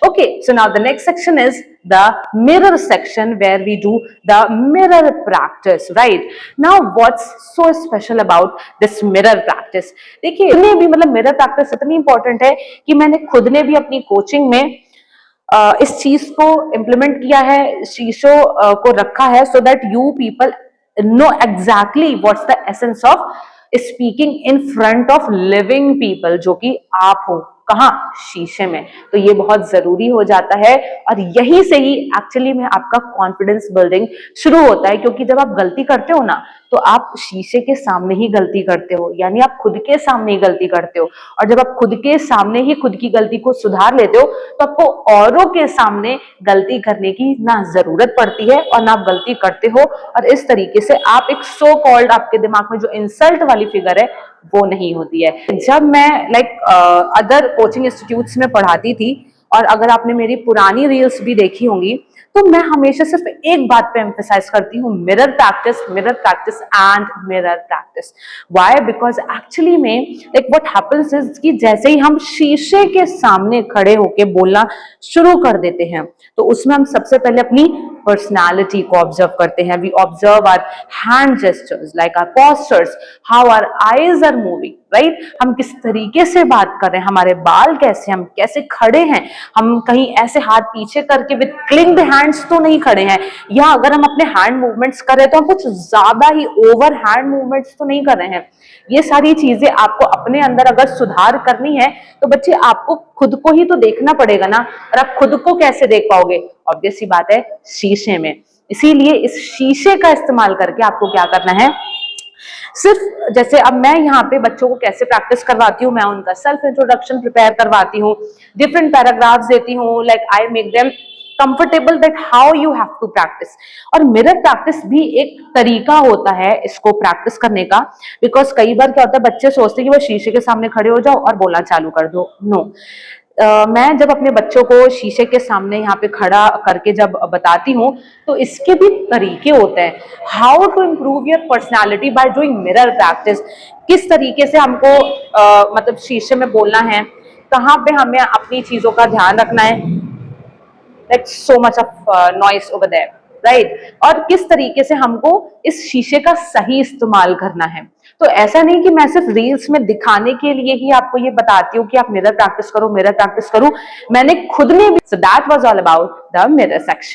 Okay, so now the next section is the mirror section where we do the mirror practice, right? Now what's so special about this mirror practice? देखिए इतने भी मतलब mirror practice इतनी important है कि मैंने खुद ने भी अपनी कोचिंग में इस चीज को इम्प्लीमेंट किया है, शीशों को रखा है, so that you people know exactly what's the essence of speaking in front of living people, जो कि आप हो कहाँ, शीशे में। तो ये बहुत जरूरी हो जाता है और यहीं से ही एक्चुअली में आपका कॉन्फिडेंस बिल्डिंग शुरू होता है, क्योंकि जब आप गलती करते हो ना तो आप शीशे के सामने ही गलती करते हो, यानी आप खुद के सामने ही गलती करते हो। और जब आप खुद के सामने ही खुद की गलती को सुधार लेते हो तो आपको औरों के सामने गलती करने की ना जरूरत पड़ती है और ना आप गलती करते हो। और इस तरीके से आप एक सो कॉल्ड, आपके दिमाग में जो इंसल्ट वाली फिगर है वो नहीं होती है। जब मैं अदर कोचिंग इंस्टीट्यूट्स में पढ़ाती थी, और अगर आपने मेरी पुरानी रील्स भी देखी होंगी, तो मैं हमेशा सिर्फ एक बात पे एम्फेसाइज करती हूँ, mirror practice and mirror practice. Why? Because actually में व्हाट हैपेंस इज कि जैसे ही हम शीशे के सामने खड़े होके बोलना शुरू कर देते हैं तो उसमें हम सबसे पहले अपनी पर्सनालिटी को ऑब्जर्व करते हैं। We observe our hand gestures, like our postures, how our eyes are moving, right? हम किस तरीके से बात कर रहे हैं, हमारे बाल कैसे, हम कैसे खड़े हैं, हम कहीं ऐसे हाथ पीछे करके विद क्लिंग्ड हैंड्स तो नहीं खड़े हैं, या अगर हम अपने हैंड मूवमेंट्स कर रहे हैं तो हम कुछ ज्यादा ही ओवर हैंड मूवमेंट्स तो नहीं कर रहे हैं। ये सारी चीजें आपको अपने अंदर अगर सुधार करनी है तो बच्चे आपको खुद को ही तो देखना पड़ेगा ना, और आप खुद को कैसे देख पाओगे? ऑब्वियस सी बात है, शीशे में। इसीलिए इस शीशे का इस्तेमाल करके आपको क्या करना है, सिर्फ जैसे अब मैं यहाँ पे बच्चों को कैसे प्रैक्टिस करवाती हूँ, मैं उनका सेल्फ इंट्रोडक्शन प्रिपेयर करवाती हूँ, डिफरेंट पैराग्राफ्स देती हूँ, like I make them comfortable that how you have to practice. और मिरर प्रैक्टिस भी एक तरीका होता है इसको प्रैक्टिस करने का, बिकॉज कई बार क्या होता है, बच्चे सोचते हैं कि वो शीशे के सामने खड़े हो जाओ और बोलना चालू कर दो। नो, मैं जब अपने बच्चों को शीशे के सामने यहाँ पे खड़ा करके जब बताती हूँ तो इसके भी तरीके होते हैं। How to improve your personality by doing mirror practice, किस तरीके से हमको मतलब शीशे में बोलना है, कहाँ पे हमें अपनी चीजों का ध्यान रखना है, like so much of noise over there, right? और किस तरीके से हमको इस शीशे का सही इस्तेमाल करना है। तो ऐसा नहीं कि मैं सिर्फ रील्स में दिखाने के लिए ही आपको ये बताती हूँ कि आप मिरर प्रैक्टिस करो, मिरर प्रैक्टिस करो। मैंने खुद ने भी, so that was all about the mirror section.